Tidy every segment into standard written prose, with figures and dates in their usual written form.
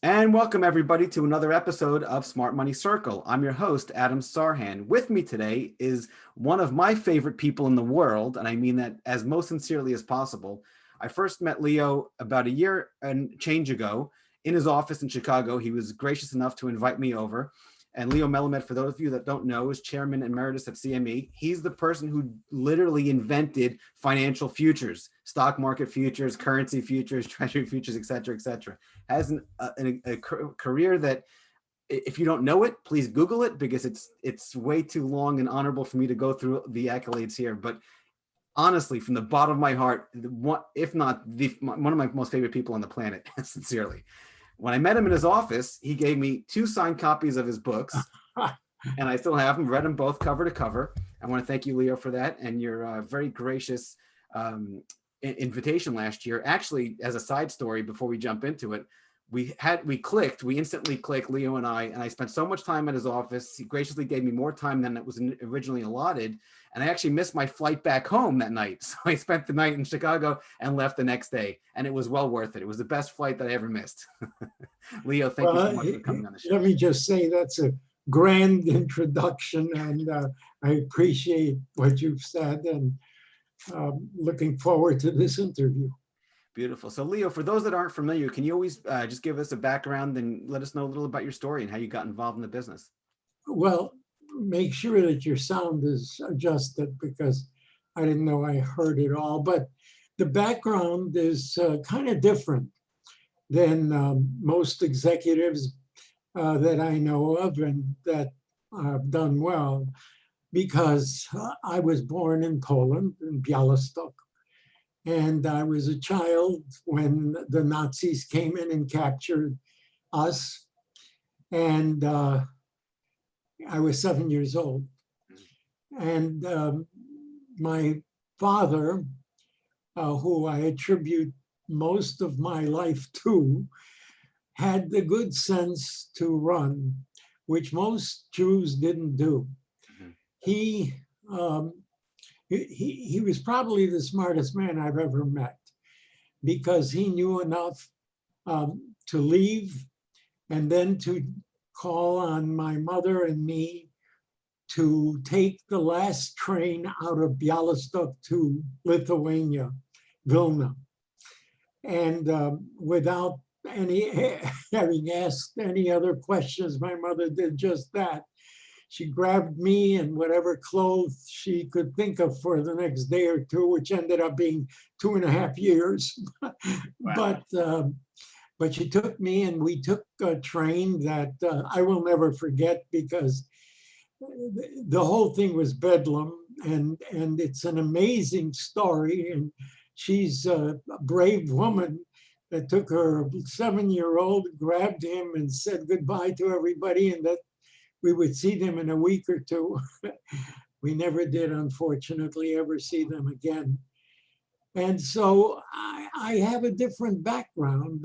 And welcome everybody to another episode of Smart Money Circle. I'm your host, Adam Sarhan. With me today is one of my favorite people in the world, and I mean that as most sincerely as possible. I first met Leo about a year and change ago in his office in Chicago. He was gracious enough to invite me over. And Leo Melamed, for those of you that don't know, is chairman emeritus at CME. He's the person who literally invented financial futures, stock market futures, currency futures, treasury futures, et cetera, et cetera. Has a career that, if you don't know it, please Google it, because it's way too long and honorable for me to go through the accolades here. But honestly, from the bottom of my heart, if not one of my most favorite people on the planet, sincerely. When I met him in his office, he gave me 2 signed copies of his books, and I still have them, read them both cover to cover. I want to thank you, Leo, for that, and your very gracious invitation last year. Actually, as a side story, before we jump into it, we instantly clicked, Leo and I spent so much time at his office. He graciously gave me more time than it was originally allotted. And I actually missed my flight back home that night. So I spent the night in Chicago and left the next day. And it was well worth it. It was the best flight that I ever missed. Leo, thank you so much for coming on the show. Let me just say that's a grand introduction, and I appreciate what you've said, and looking forward to this interview. Beautiful. So Leo, for those that aren't familiar, can you always just give us a background and let us know a little about your story and how you got involved in the business? Well, make sure that your sound is adjusted, because I didn't know I heard it all. But the background is kind of different than most executives that I know of and that have done well, because I was born in Poland, in Białystok. And I was a child when the Nazis came in and captured us. And I was 7 years old. And my father, who I attribute most of my life to, had the good sense to run, which most Jews didn't do. He was probably the smartest man I've ever met, because he knew enough to leave and then to call on my mother and me to take the last train out of Białystok to Lithuania, Vilna. And without having asked any other questions, my mother did just that. She grabbed me and whatever clothes she could think of for the next day or two, which ended up being 2.5 years. Wow. But she took me, and we took a train that I will never forget, because the whole thing was bedlam, and it's an amazing story. And she's a brave woman that took her 7-year-old, grabbed him and said goodbye to everybody, and that we would see them in a week or two. We never did, unfortunately, ever see them again. And so I have a different background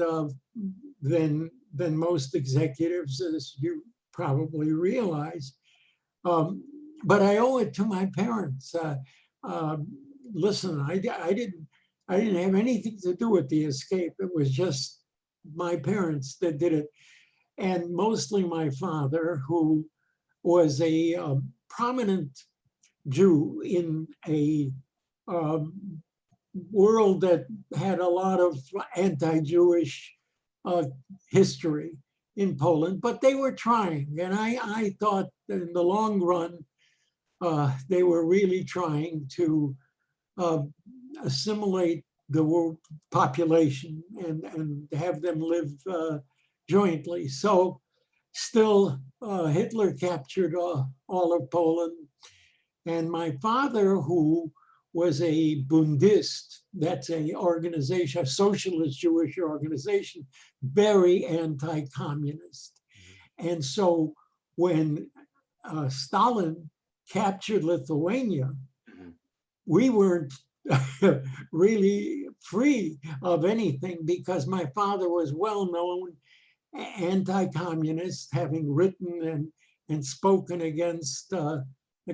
than most executives, as you probably realize. But I owe it to my parents. Listen, I didn't have anything to do with the escape. It was just my parents that did it. And mostly my father, who was a prominent Jew in a world that had a lot of anti-Jewish history in Poland, but they were trying. And I thought that in the long run, they were really trying to assimilate the world population and have them live jointly. So still, Hitler captured all of Poland. And my father, who was a Bundist, that's an organization, a socialist Jewish organization, very anti-communist. And so when Stalin captured Lithuania, we weren't really free of anything, because my father was well-known anti-communist, having written and spoken against the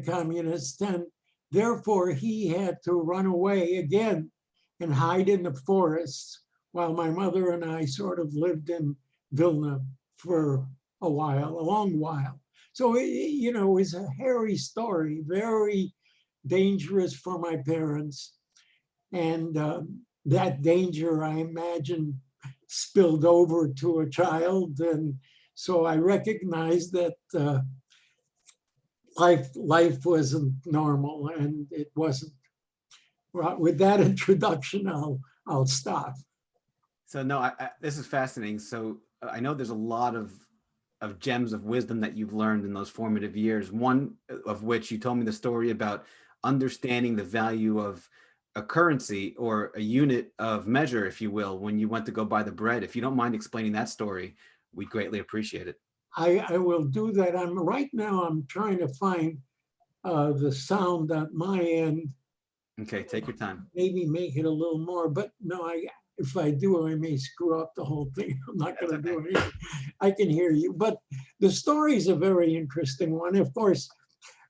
communists, and therefore he had to run away again and hide in the forests, while my mother and I sort of lived in Vilna for a while, a long while. So, it was a hairy story, very dangerous for my parents. And that danger, I imagine, spilled over to a child. And so I recognized that life wasn't normal, and it wasn't. Well, with that introduction, I'll stop. So no, this is fascinating. So I know there's a lot of gems of wisdom that you've learned in those formative years. One of which you told me the story about understanding the value of a currency or a unit of measure, if you will, when you went to go buy the bread. If you don't mind explaining that story, we'd greatly appreciate it. I will do that. Right now I'm trying to find the sound at my end. Okay, take your time. Maybe make it a little more, but no, if I do, I may screw up the whole thing. I'm not going to do anything. I can hear you, but the story is a very interesting one. Of course,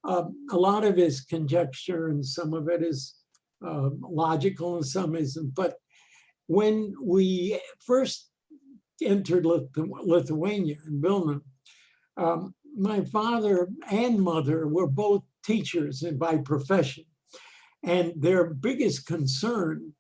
a lot of it is conjecture, and some of it is logical, and some isn't. But when we first entered Lithuania in Vilna, my father and mother were both teachers and by profession. And their biggest concern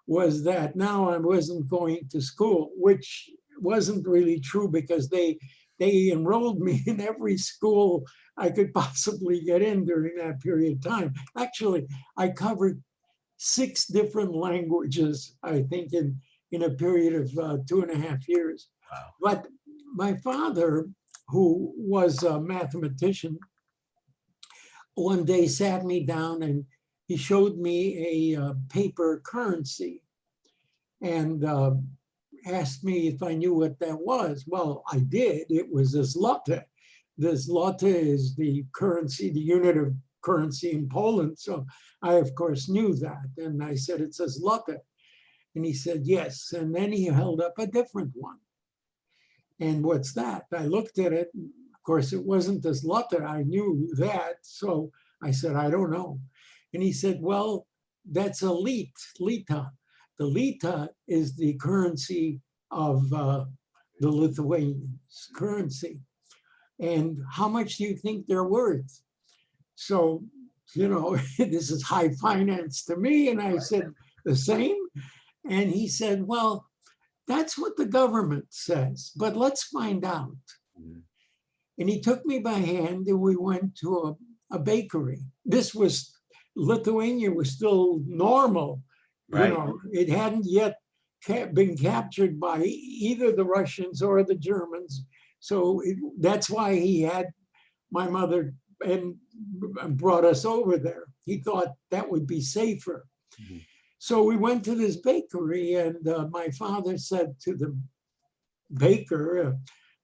was that now I wasn't going to school, which wasn't really true, because they enrolled me in every school I could possibly get in during that period of time. Actually, I covered 6 different languages, I think, in a period of 2.5 years. Wow. But my father, who was a mathematician, one day sat me down and he showed me a paper currency and asked me if I knew what that was. Well, I did. It was a zloty. The zloty is the currency, the unit of currency in Poland. So I, of course, knew that. And I said, it's a zloty. And he said, yes. And then he held up a different one. And what's that? I looked at it. Of course, it wasn't a zloty. I knew that. So I said, I don't know. And he said, well, that's a lita. The lita is the currency of the Lithuanians' currency. And how much do you think they're worth? So, this is high finance to me. And I said, the same? And he said, well, that's what the government says, but let's find out. Mm-hmm. And he took me by hand and we went to a bakery. Lithuania was still normal. Right. It hadn't yet been captured by either the Russians or the Germans. So that's why he had my mother and brought us over there. He thought that would be safer. Mm-hmm. So we went to this bakery, and my father said to the baker,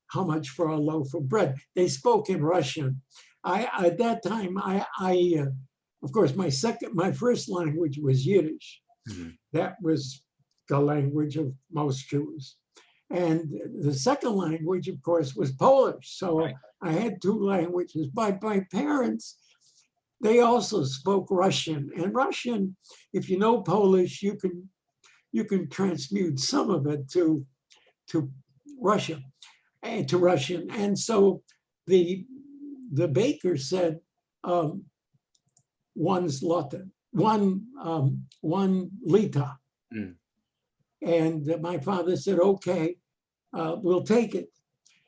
how much for a loaf of bread? They spoke in Russian. At that time, of course, my first language was Yiddish. Mm-hmm. That was the language of most Jews. And the second language, of course, was Polish. So right. I had 2 languages. But my parents, they also spoke Russian. And Russian, if you know Polish, you can transmute some of it to Russian. And so the baker said, 1 zloty, one lita. Mm. And my father said, okay, we'll take it.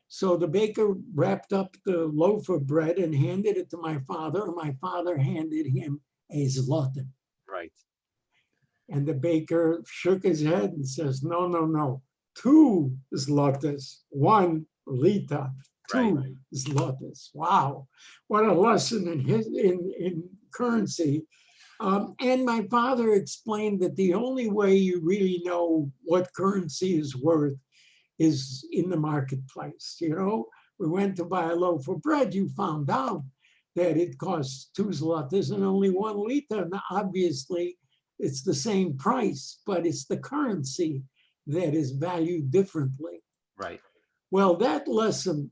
So the baker wrapped up the loaf of bread and handed it to my father, and my father handed him a zloty. Right. And the baker shook his head and says, no, 2 zlotys, 1 lita, 2 zlotys. Wow, what a lesson in currency. And my father explained that the only way you really know what currency is worth is in the marketplace. We went to buy a loaf of bread, you found out that it costs 2 zlotys and only 1 liter. And obviously, it's the same price, but it's the currency that is valued differently. Right. Well, that lesson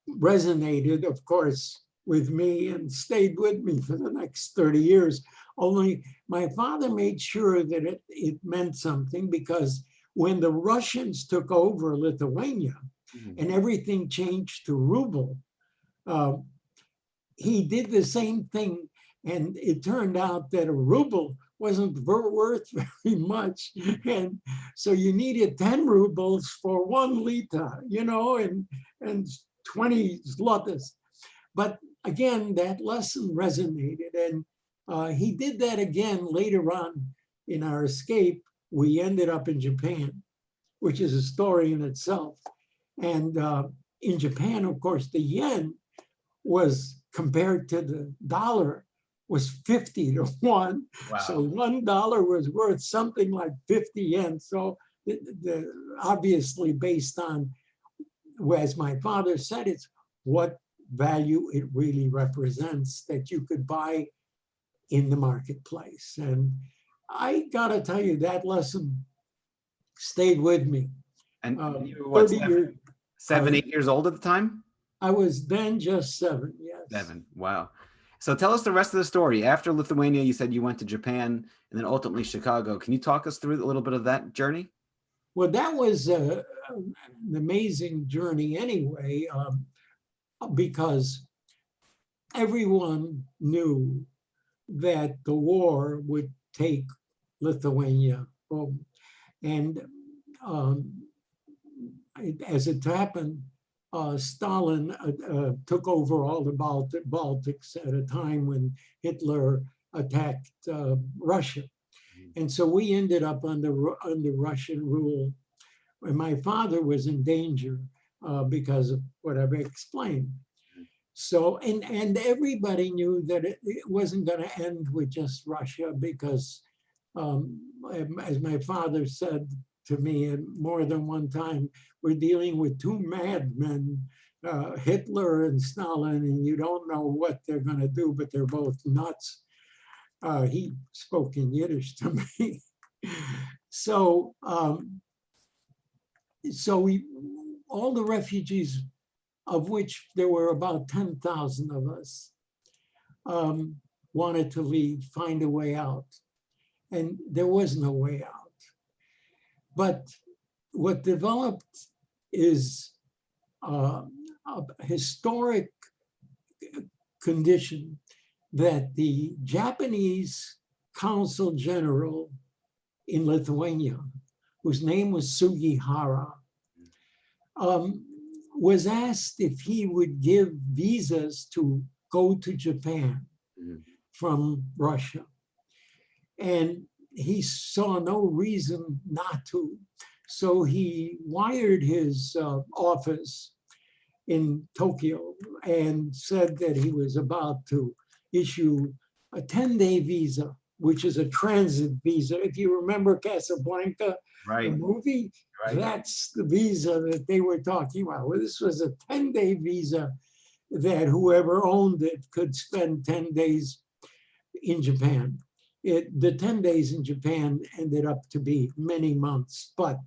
resonated, of course, with me and stayed with me for the next 30 years. Only my father made sure that it meant something, because When the Russians took over Lithuania and everything changed to ruble, he did the same thing. And it turned out that a ruble wasn't worth very much. And so you needed 10 rubles for 1 lita, and 20 zlotys. But again, that lesson resonated. And he did that again later on in our escape. We ended up in Japan, which is a story in itself. And in Japan, of course, the yen was compared to the dollar was 50 to 1. Wow. So $1 was worth something like 50 yen. So obviously based on, as my father said, it's what value it really represents that you could buy in the marketplace. And I gotta tell you, that lesson stayed with me. And you were what, 30 years. 8 years old at the time? I was then just 7, yes. 7, wow. So tell us the rest of the story. After Lithuania, you said you went to Japan and then ultimately Chicago. Can you talk us through a little bit of that journey? Well, that was an amazing journey anyway, because everyone knew that the war would take Lithuania home. And as it happened, Stalin took over all the Baltics at a time when Hitler attacked Russia. And so we ended up under Russian rule. And my father was in danger because of what I've explained. So, and everybody knew that it wasn't going to end with just Russia because, as my father said to me more than one time, we're dealing with 2 madmen, Hitler and Stalin, and you don't know what they're going to do, but they're both nuts. He spoke in Yiddish to me. So, all the refugees, of which there were about 10,000 of us, wanted to leave, find a way out. And there was no way out. But what developed is a historic condition that the Japanese consul general in Lithuania, whose name was Sugihara, was asked if he would give visas to go to Japan from Russia. And he saw no reason not to. So he wired his office in Tokyo and said that he was about to issue a 10-day visa, which is a transit visa. If you remember Casablanca, the movie, that's the visa that they were talking about. Well, this was a 10-day visa that whoever owned it could spend 10 days in Japan. The 10 days in Japan ended up to be many months, but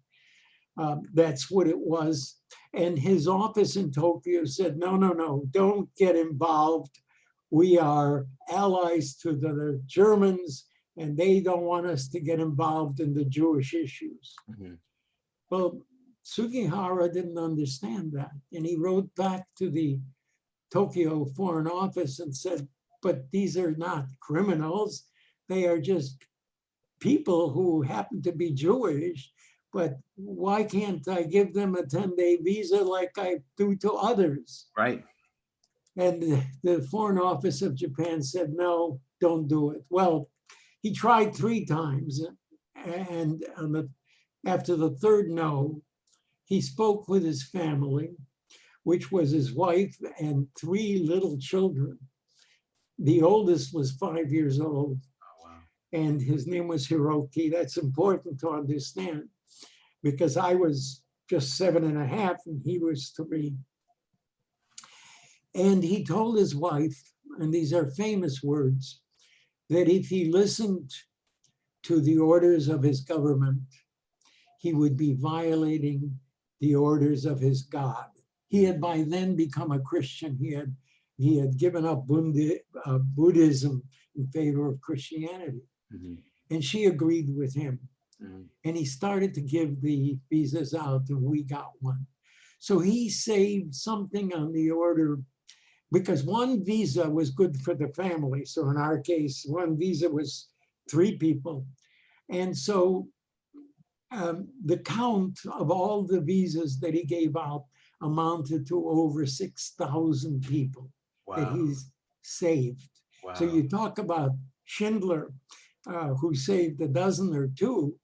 that's what it was. And his office in Tokyo said, no, don't get involved. We are allies to the Germans, and they don't want us to get involved in the Jewish issues. Well, Sugihara didn't understand that. And he wrote back to the Tokyo Foreign Office and said, but these are not criminals. They are just people who happen to be Jewish, but why can't I give them a 10-day visa like I do to others? Right. And the Foreign Office of Japan said, no, don't do it. Well, he tried 3 times, and after the 3rd no, he spoke with his family, which was his wife and 3 little children. The oldest was 5 years old. And his name was Hiroki. That's important to understand because I was just 7.5 and he was 3. And he told his wife, and these are famous words, that if he listened to the orders of his government, he would be violating the orders of his God. He had by then become a Christian. He had given up Buddhism in favor of Christianity. And she agreed with him. Mhm. And he started to give the visas out, and we got one. So he saved something on the order, because one visa was good for the family. So in our case, one visa was 3 people. And so the count of all the visas that he gave out amounted to over 6,000 people that Wow. he's saved. So Wow. you talk about Schindler, who saved a dozen or two.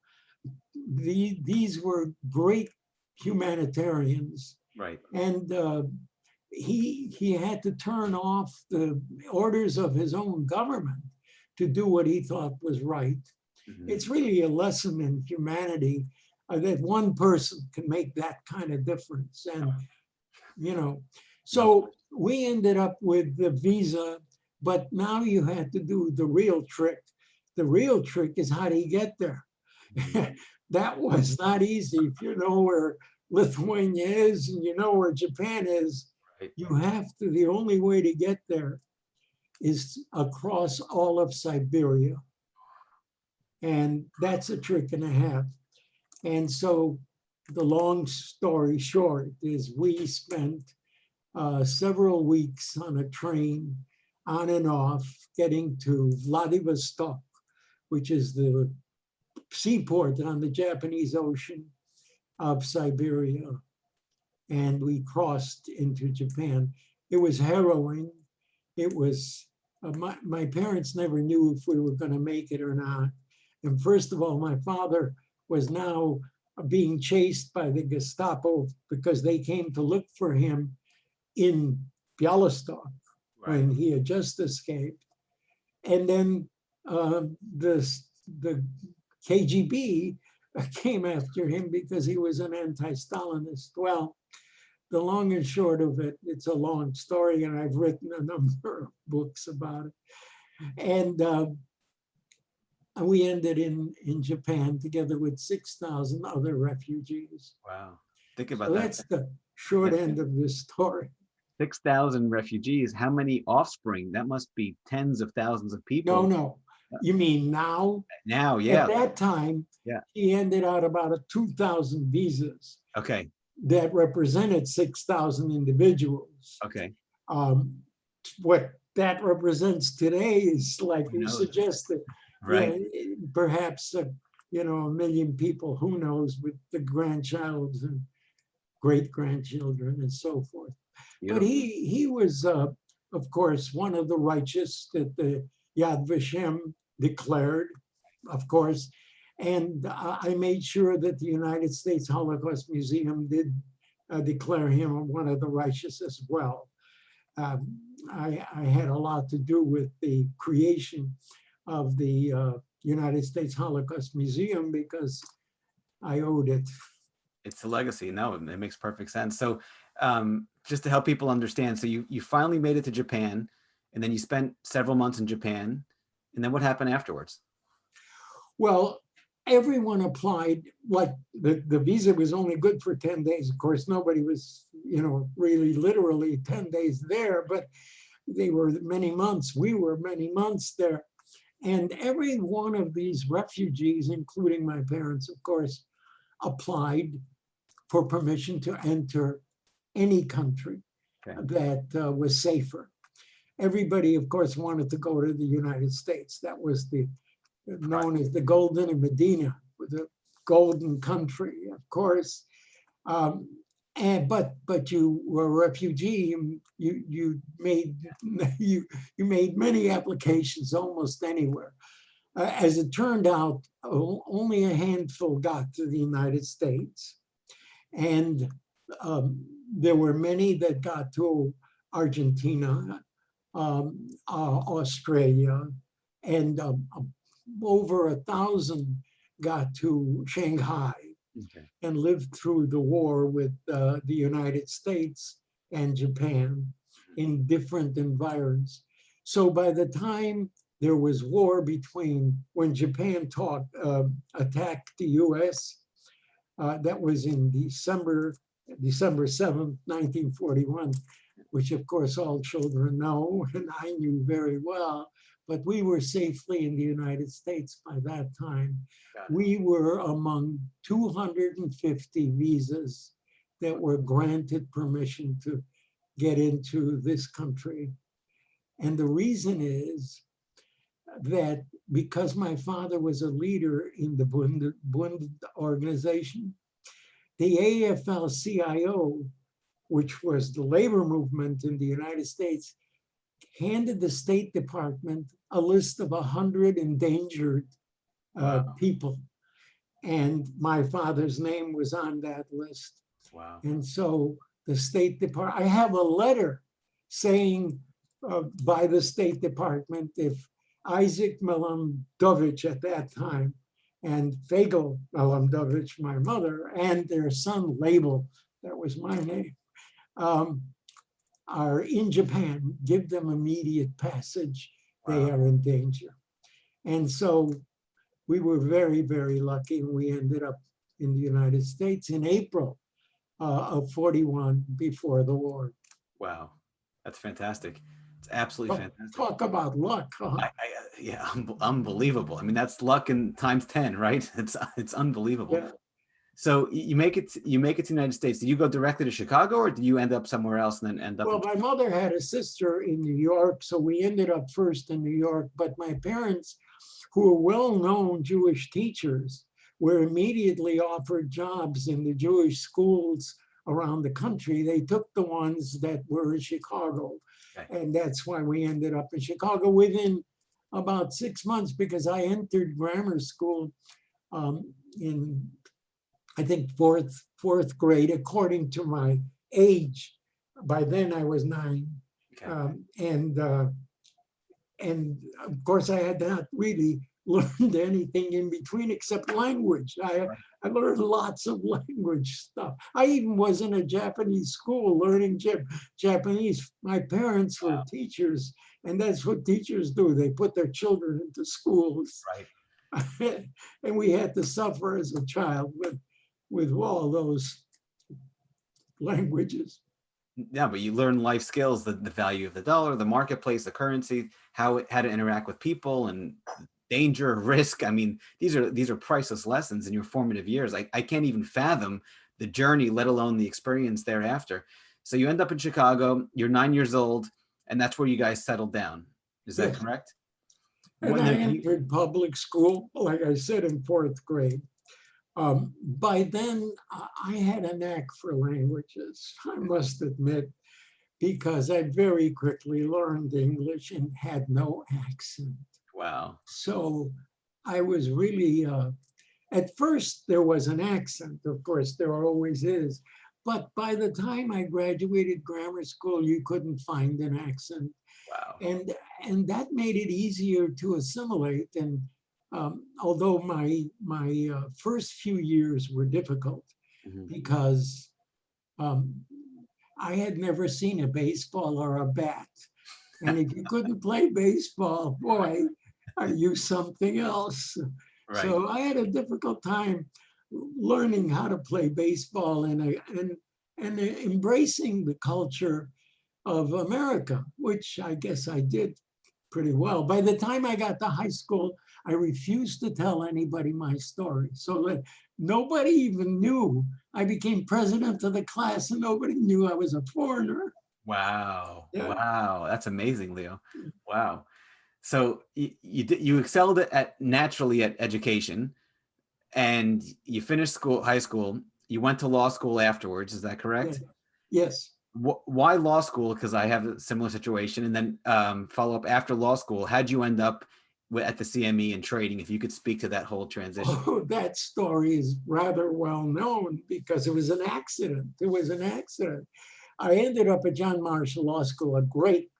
These were great humanitarians, Right. and he had to turn off the orders of his own government to do what he thought was right. Mhm. It's really a lesson in humanity, that one person can make that kind of difference. And, you know, No. so we ended up with the visa, but now you had to do the real trick. The real trick is, how do you get there? Mhm. That was not easy. If you know where Lithuania is and you know where Japan is, Right. you have to, the only way to get there is across all of Siberia. And that's a trick and a half. And so the long story short is, we spent several weeks on a train on and off getting to Vladivostok, which is the seaport on the Japanese Ocean of Siberia. And we crossed into Japan. It was harrowing. It was, my parents never knew if we were going to make it or not. And first of all, my father was now being chased by the Gestapo because they came to look for him in Bialystok Right. when he had just escaped. And then the KGB came after him because he was an anti-Stalinist. Well, the long and short of it, it's a long story, and I've written a number of books about it. And we ended in Japan together with 6,000 other refugees. Wow. Think So about that. that's the short Yeah. end of this story. 6,000 refugees. How many offspring? That must be tens of thousands of people. No. You mean now? Now, At yeah. that time, Yeah. he handed out about 2,000 visas Okay. that represented 6,000 individuals. Okay. What that represents today is, like Who you knows? suggested, Right. perhaps a million people, who knows, with the grandchild and great grandchildren and so forth. But Beautiful. he was, of course, one of the righteous that the Yad Vashem declared, of course. And I made sure that the United States Holocaust Museum did declare him one of the righteous as well. I had a lot to do with the creation of the United States Holocaust Museum because I owed it. It's a legacy. No, it makes perfect sense. So just to help people understand, so you finally made it to Japan, and then you spent several months in Japan, and then what happened afterwards? Well, everyone applied. Like the visa was only good for 10 days. Of course, nobody was, really literally 10 days there, but they were many months. We were many months there. And every one of these refugees, including my parents, of course, applied for permission to enter any country Okay. that was safer. Everybody, of course, wanted to go to the United States. That was known as the Golden Medina, the golden country, of course. But you were a refugee. You made many applications almost anywhere. As it turned out, only a handful got to the United States, and there were many that got to Argentina, Australia, and over 1,000 got to Shanghai. Okay. And lived through the war with the United States and Japan in different environs. So by the time there was war when Japan attacked the US, that was in December 7th, 1941, which of course all children know, and I knew very well. but we were safely in the United States by that time. Got it. We were among 250 visas that were granted permission to get into this country. And the reason is that because my father was a leader in the Bund organization, the AFL-CIO, which was the labor movement in the United States, handed the State Department a list of 100 endangered people. And my father's name was on that list. Wow. And so the State Department, I have a letter saying by the State Department, if Isaac Melamedovich at that time and Fagel Melamedovich, my mother, and their son Label, that was my name, are in Japan, give them immediate passage. They Wow. are in danger. And so we were very, very lucky. We ended up in the United States in April of 41 before the war. Wow. That's fantastic. It's absolutely fantastic. Talk about luck, huh? Yeah, unbelievable. I mean, that's luck in times 10, right? It's unbelievable. Yeah. So you make it to the United States. Did you go directly to Chicago, or did you end up somewhere else and then end up? Well, my mother had a sister in New York, so we ended up first in New York. But my parents, who were well-known Jewish teachers, were immediately offered jobs in the Jewish schools around the country. They took the ones that were in Chicago. Okay. And that's why we ended up in Chicago within about 6 months, because I entered grammar school in, I think, fourth grade, according to my age. By then I was 9. Okay. And of course I had not really learned anything in between except language. I learned lots of language stuff. I even was in a Japanese school learning Japanese. My parents were teachers, and that's what teachers do. They put their children into schools. Right. And we had to suffer as a child with all those languages. Yeah, but you learn life skills, the value of the dollar, the marketplace, the currency, how to interact with people, and danger, risk. I mean, these are priceless lessons in your formative years. I can't even fathom the journey, let alone the experience thereafter. So you end up in Chicago, you're 9 years old, and that's where you guys settled down. Is that correct? And I entered public school, like I said, in 4th grade. By then, I had a knack for languages, I must admit, because I very quickly learned English and had no accent. Wow. So I was really, at first there was an accent, of course, there always is. But by the time I graduated grammar school, you couldn't find an accent. Wow. And that made it easier to assimilate. And although my first few years were difficult, because I had never seen a baseball or a bat. And if you couldn't play baseball, boy, are you something else? Right. So I had a difficult time learning how to play baseball and embracing the culture of America, which I guess I did pretty well. By the time I got to high school, I refused to tell anybody my story. So that nobody even knew. I became president of the class and nobody knew I was a foreigner. Wow. Yeah. Wow. That's amazing, Leo. Wow. So you excelled naturally at education, and you finished high school. You went to law school afterwards. Is that correct? Yes. Why law school? Because I have a similar situation. And then follow up after law school. How'd you end up at the CME and trading? If you could speak to that whole transition. Oh, that story is rather well known because it was an accident. It was an accident. I ended up at John Marshall Law School, a great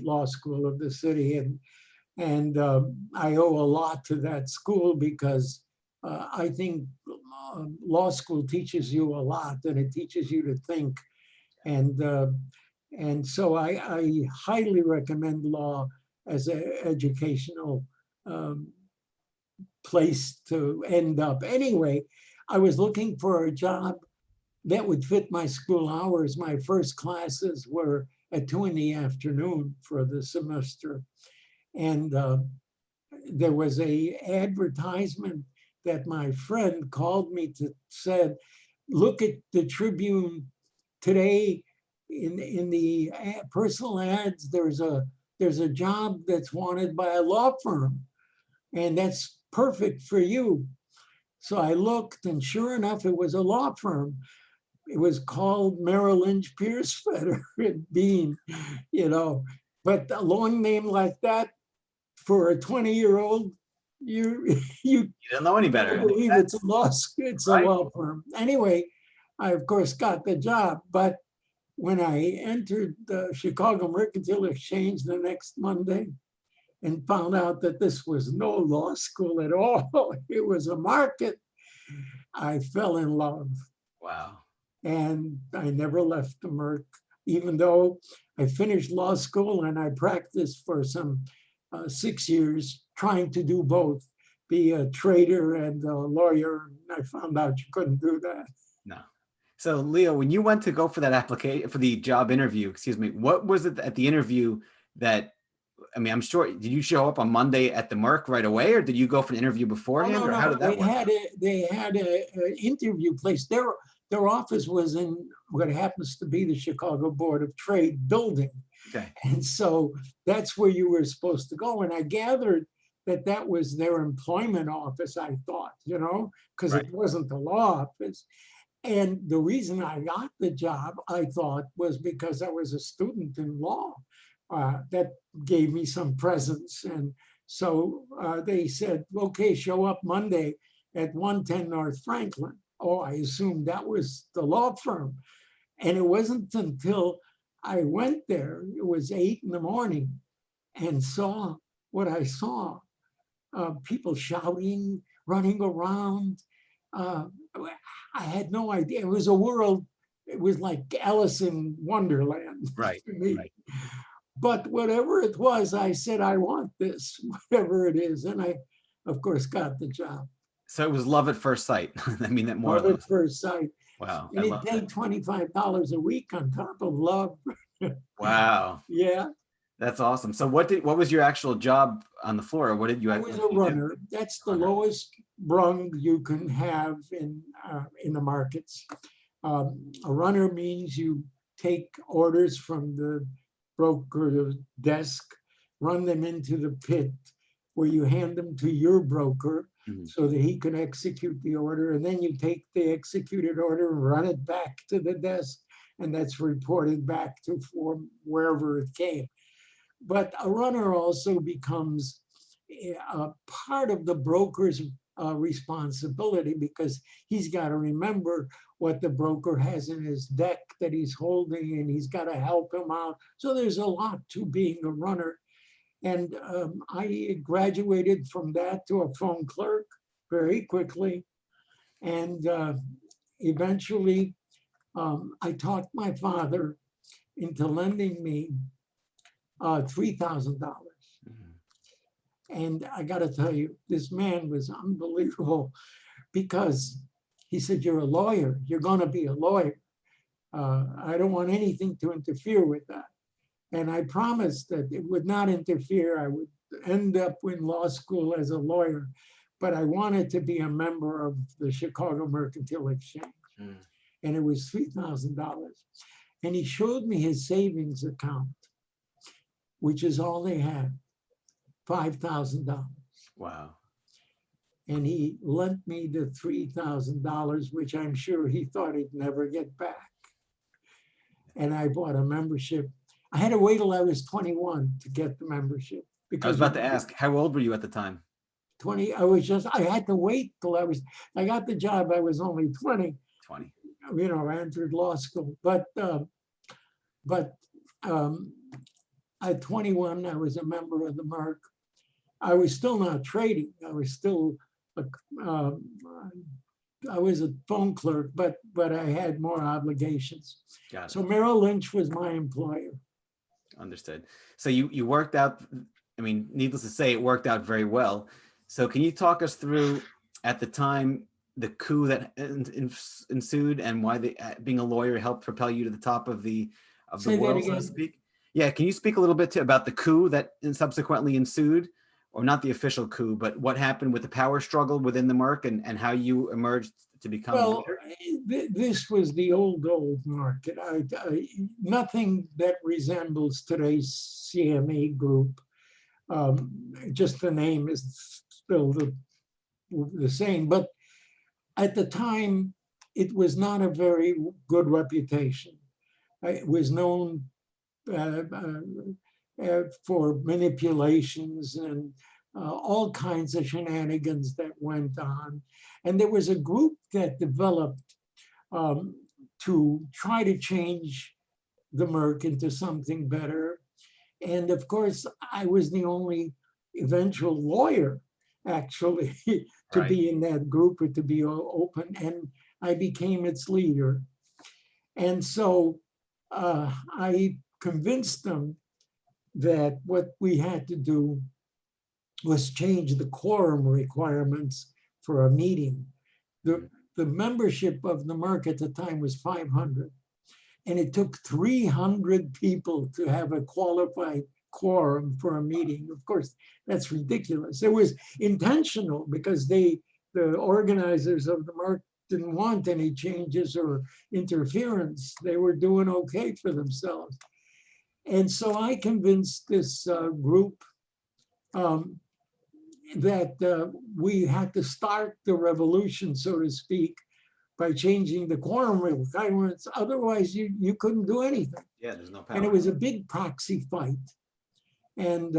law school of the city, and I owe a lot to that school because I think law school teaches you a lot, and it teaches you to think, and so I highly recommend law as an educational place to end up. Anyway, I was looking for a job that would fit my school hours. My first classes were at 2 in the afternoon for the semester. And there was a advertisement that my friend called me to said, look at the Tribune today in the personal ads, there's a job that's wanted by a law firm, and that's perfect for you. So I looked, and sure enough, it was a law firm. It was called Merrill Lynch, Pierce, Feder, and Bean, you know. But a long name like that for a 20-year-old, you You don't know any better. can't believe it's a Right. law firm. Anyway, I of course got the job, but when I entered the Chicago Mercantile Exchange the next Monday and found out that this was no law school at all, it was a market, I fell in love. Wow. And I never left the Merc, even though I finished law school and I practiced for some 6 years trying to do both, be a trader and a lawyer. I found out you couldn't do that. No. So Leo, when you went to go for that application, for the job interview, excuse me, what was it at the interview that, I mean, I'm sure, did you show up on Monday at the Merc right away, or did you go for an interview Oh, beforehand, no, or how no, did that work? they had an interview place. Their office was in what happens to be the Chicago Board of Trade building. Okay. And so that's where you were supposed to go. And I gathered that that was their employment office, I thought, you know, because Right. it wasn't the law office. And the reason I got the job, I thought, was because I was a student in law. That gave me some presence. And so they said, okay, show up Monday at 110 North Franklin. Oh, I assumed that was the law firm. And it wasn't until I went there, it was 8 in the morning, and saw what I saw. People shouting, running around. I had no idea. It was a world, it was like Alice in Wonderland Right. to me. Right. But whatever it was, I said, I want this, whatever it is. And I, of course, got the job. So it was love at first sight. I mean that more or Love at less. first sight. Wow. I And it love paid that. $25 a week on top of love. Wow. Yeah, That's awesome. So what was your actual job on the floor? What did you I what was did a you do? runner. That's the Runner. lowest rung you can have in the markets. A runner means you take orders from the broker desk, run them into the pit where you hand them to your broker Mhm. so that he can execute the order. And then you take the executed order and run it back to the desk. And that's reported back to for wherever it came. But a runner also becomes a part of the broker's responsibility because he's got to remember what the broker has in his deck that he's holding, and he's got to help him out. So there's a lot to being a runner. And I graduated from that to a phone clerk very quickly. And eventually I talked my father into lending me $3,000. Mhm. And I got to tell you, this man was unbelievable because he said, you're a lawyer. You're going to be a lawyer. I don't want anything to interfere with that. And I promised that it would not interfere. I would end up in law school as a lawyer, but I wanted to be a member of the Chicago Mercantile Exchange. Mm. And it was $3,000. And he showed me his savings account, which is all they had, $5,000. Wow. And he lent me the $3,000, which I'm sure he thought he'd never get back. And I bought a membership. I had to wait till I was 21 to get the membership. I was Because about to ask, how old were you at the time? 20, I had to wait till I got the job, I was only 20, 20. you know, I entered law school. But at 21, I was a member of the Merc. I was still not trading. I was still, I was a phone clerk, but I had more obligations. Got it. So Merrill Lynch was my employer. Understood. So you worked out, I mean, needless to say, it worked out very well. So can you talk us through at the time the coup that ensued and why being a lawyer helped propel you to the top of the Say that world, so to again. speak? Yeah, can you speak a little bit about the coup that subsequently ensued, or not the official coup, but what happened with the power struggle within the Merc and how you emerged to become Well, leader? this was the old market. Nothing that resembles today's CME Group. Just the name is still the same, but at the time, it was not a very good reputation. It was known for manipulations and all kinds of shenanigans that went on. And there was a group that developed to try to change the Merc into something better. And of course, I was the only eventual lawyer, actually, to Right. be in that group or to be open. And I became its leader. And so I convinced them that what we had to do was change the quorum requirements for a meeting. The membership of the Merc at the time was 500, and it took 300 people to have a qualified quorum for a meeting. Of course, that's ridiculous. It was intentional because the organizers of the Merc didn't want any changes or interference. They were doing okay for themselves. And so I convinced this group that we had to start the revolution, so to speak, by changing the quorum requirements. Otherwise, you couldn't do anything. Yeah, there's no And it power. was a big proxy fight. And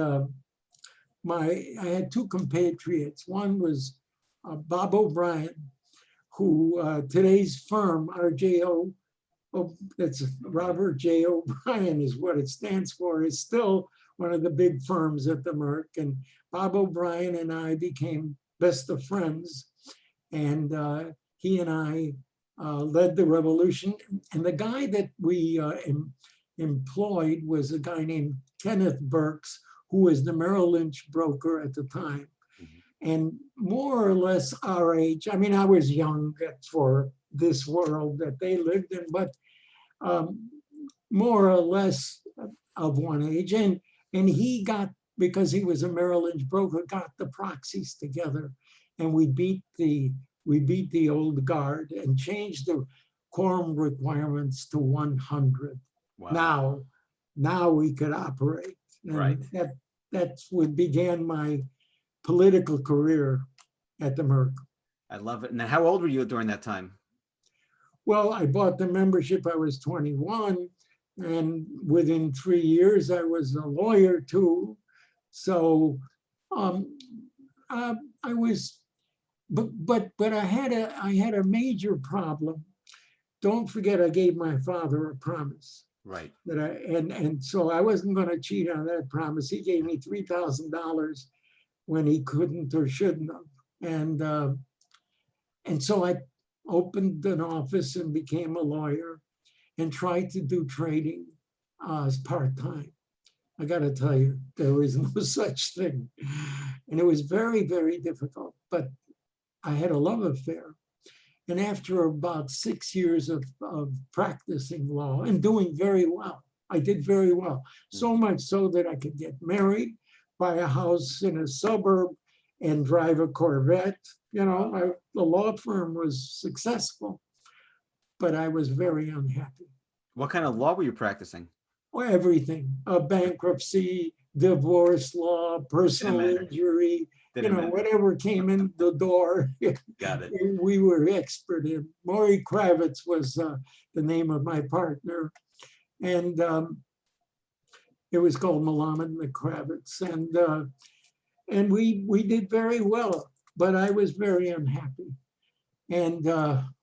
I had two compatriots. One was Bob O'Brien, who today's firm, RJO, that's Robert J. O'Brien is what it stands for, is still one of the big firms at the Merc. And Bob O'Brien and I became best of friends. And he and I led the revolution. And the guy that we employed was a guy named Kenneth Burks, who was the Merrill Lynch broker at the time. And more or less our age. I mean, I was young for this world that they lived in, but more or less of one age. And he got, because he was a Merrill Lynch broker, got the proxies together, and we beat the old guard and changed the quorum requirements to 100. Wow. Now we could operate. And Right. that's what began my political career at the Merc. I love it. And how old were you during that time? Well, I bought the membership, I was 21, and within 3 years, I was a lawyer too. So I was, but I had a major problem. Don't forget, I gave my father a promise. Right. That and so I wasn't going to cheat on that promise. He gave me $3,000 when he couldn't or shouldn't have, and so I opened an office and became a lawyer and tried to do trading as part-time. I got to tell you, there is no such thing. And it was very, very difficult, but I had a love affair. And after about 6 years of practicing law and doing very well, I did very well. So much so that I could get married, buy a house in a suburb, and drive a Corvette. You know, the law firm was successful, but I was very unhappy. What kind of law were you practicing? Well, everything, bankruptcy, divorce law, personal injury, whatever came in the door. Got it. We were expert in. Maury Kravitz was the name of my partner. And it was called Melamed Kravitz. And we did very well, but I was very unhappy. And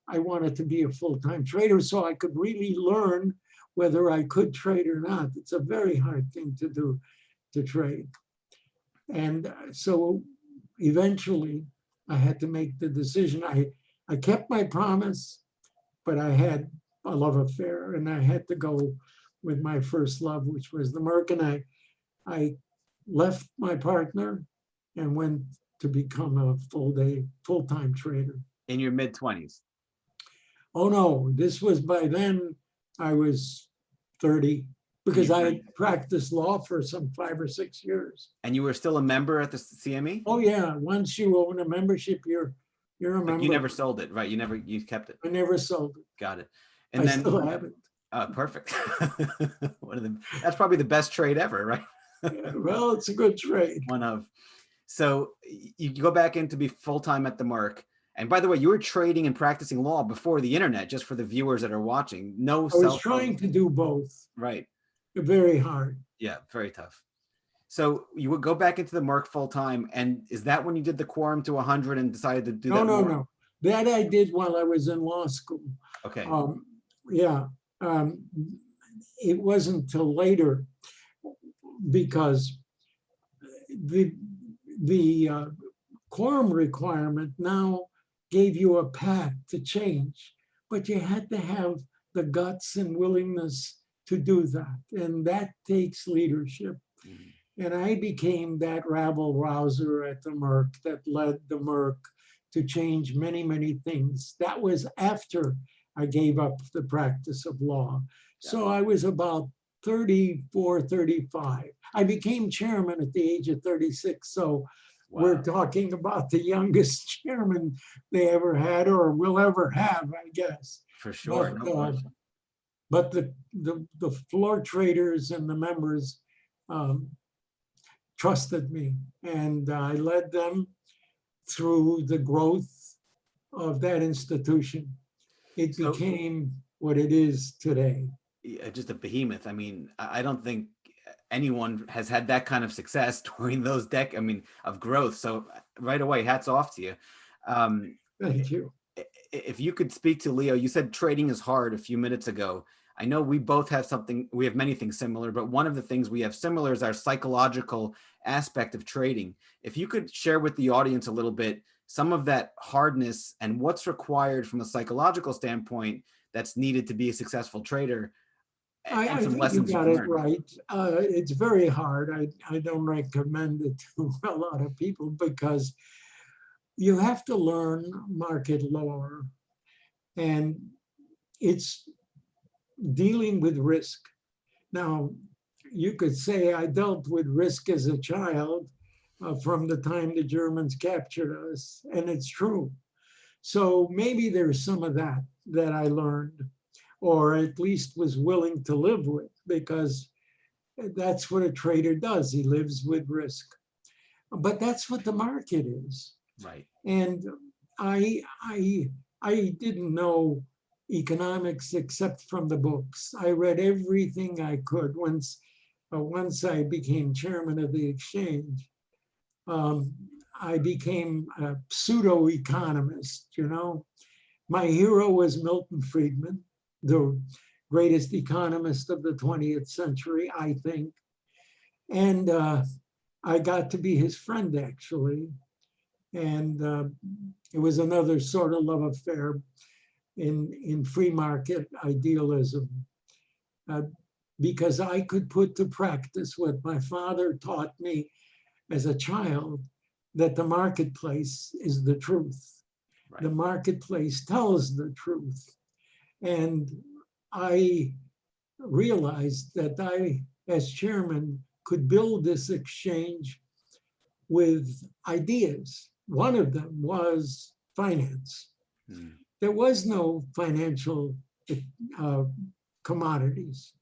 I wanted to be a full-time trader so I could really learn whether I could trade or not. It's a very hard thing to do, to trade. And so eventually I had to make the decision. I kept my promise, but I had a love affair and I had to go with my first love, which was the Merc. And I left my partner and went to become a full-time trader. In your mid-20s? Oh no, this was by then I was 30. because I had practiced law for some 5 or 6 years. And you were still a member at the CME? Oh yeah, once you own a membership, you're a member. Like you never sold it, right? You kept it. I never sold it. Got it. I And then still have it. perfect. That's probably the best trade ever, right? Yeah, well, it's a good trade. One of. So you go back in to be full-time at the Merck. And by the way, you were trading and practicing law before the internet, just for the viewers that are watching. No I was trying to do both. Right. Very hard. Yeah, very tough. So you would go back into the Merck full-time. And is that when you did the quorum to 100 and decided to do that? No. That I did while I was in law school. Okay. Yeah. It wasn't till later, because the quorum requirement now gave you a path to change, but you had to have the guts and willingness to do that. And that takes leadership. Mm-hmm. And I became that rabble rouser at the Merck that led the Merck to change many, many things. That was after I gave up the practice of law. Yeah. So I was about 34, 35. I became chairman at the age of 36. So wow. We're talking about the youngest chairman they ever had or will ever have, I guess. For sure. But the floor traders and the members trusted me, and I led them through the growth of that institution. It became what it is today. Just a behemoth. I mean, I don't think anyone has had that kind of success during those of growth. So right away, hats off to you. Thank you. If you could speak to Leo, you said trading is hard a few minutes ago. I know we both have we have many things similar, but one of the things we have similar is our psychological aspect of trading. If you could share with the audience a little bit, some of that hardness and what's required from a psychological standpoint that's needed to be a successful trader. I think you got it right. It's very hard. I don't recommend it to a lot of people because you have to learn market law, and it's dealing with risk. Now, you could say I dealt with risk as a child from the time the Germans captured us, and it's true. So maybe there's some of that I learned, or at least was willing to live with, because that's what a trader does. He lives with risk. But that's what the market is. Right. And I didn't know economics except from the books. I read everything I could. Once I became chairman of the exchange, I became a pseudo-economist, My hero was Milton Friedman, the greatest economist of the 20th century, I think. And I got to be his friend, actually. And it was another sort of love affair in free market idealism, because I could put to practice what my father taught me as a child, that the marketplace is the truth. Right. The marketplace tells the truth. And I realized that I, as chairman, could build this exchange with ideas. One of them was finance. Mm. There was no financial commodities.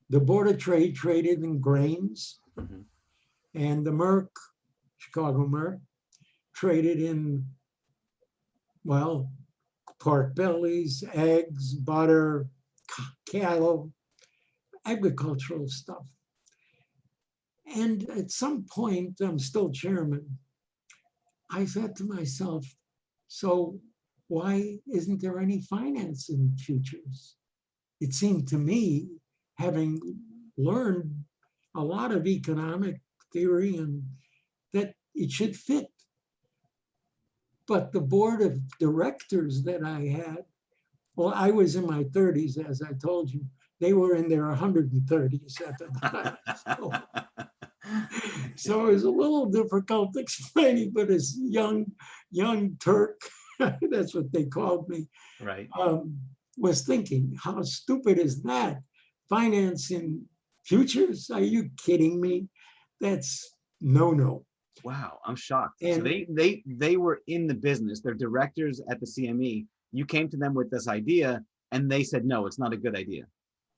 The Board of Trade traded in grains, mm-hmm. and the Merck, Chicago Merck, traded in, pork bellies, eggs, butter, cattle, agricultural stuff. And at some point, I'm still chairman, I said to myself, so why isn't there any finance in futures? It seemed to me, having learned a lot of economic theory, and that it should fit. But the board of directors that I had, I was in my 30s, as I told you. They were in their 130s at the time. So it was a little difficult explaining, but as young Turk, that's what they called me, right, was thinking, how stupid is that finance in futures? Are you kidding me? That's no. Wow, I'm shocked. So And they were in the business. They're directors at the CME. You came to them with this idea, and they said, no, it's not a good idea.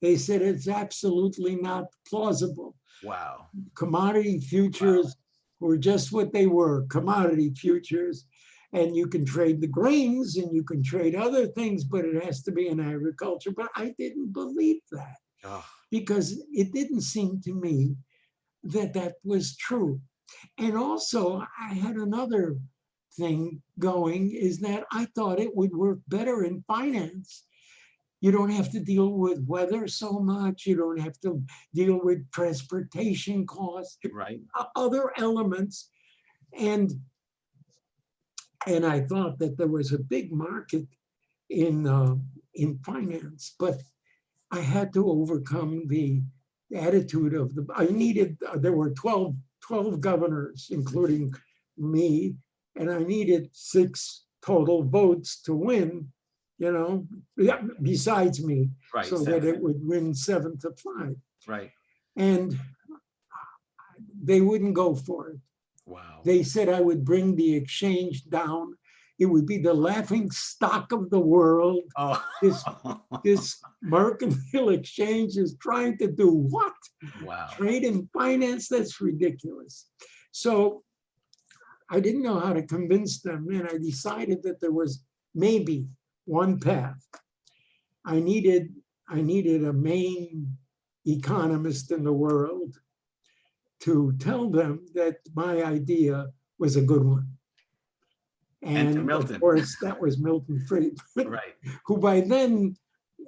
they said it's absolutely not plausible. Wow. Commodity futures were just what they were, commodity futures. And you can trade the grains and you can trade other things, but it has to be in agriculture. But I didn't believe that Oh, because it didn't seem to me that that was true. And also, I had another thing going is that I thought it would work better in finance. You don't have to deal with weather so much. You don't have to deal with transportation costs, right. other elements. And I thought that there was a big market in finance, but I had to overcome the attitude of there were 12 governors, including me, and I needed 6 total votes to win, besides me, Right. so that it would win 7-5. Right. And they wouldn't go for it. Wow. They said I would bring the exchange down. It would be the laughing stock of the world. Oh. This Mercantile Exchange is trying to do what? Wow. Trade and finance? That's ridiculous. So I didn't know how to convince them, and I decided that there was maybe one path. I needed a main economist in the world to tell them that my idea was a good one. And of course, that was Milton Friedman, right. who by then,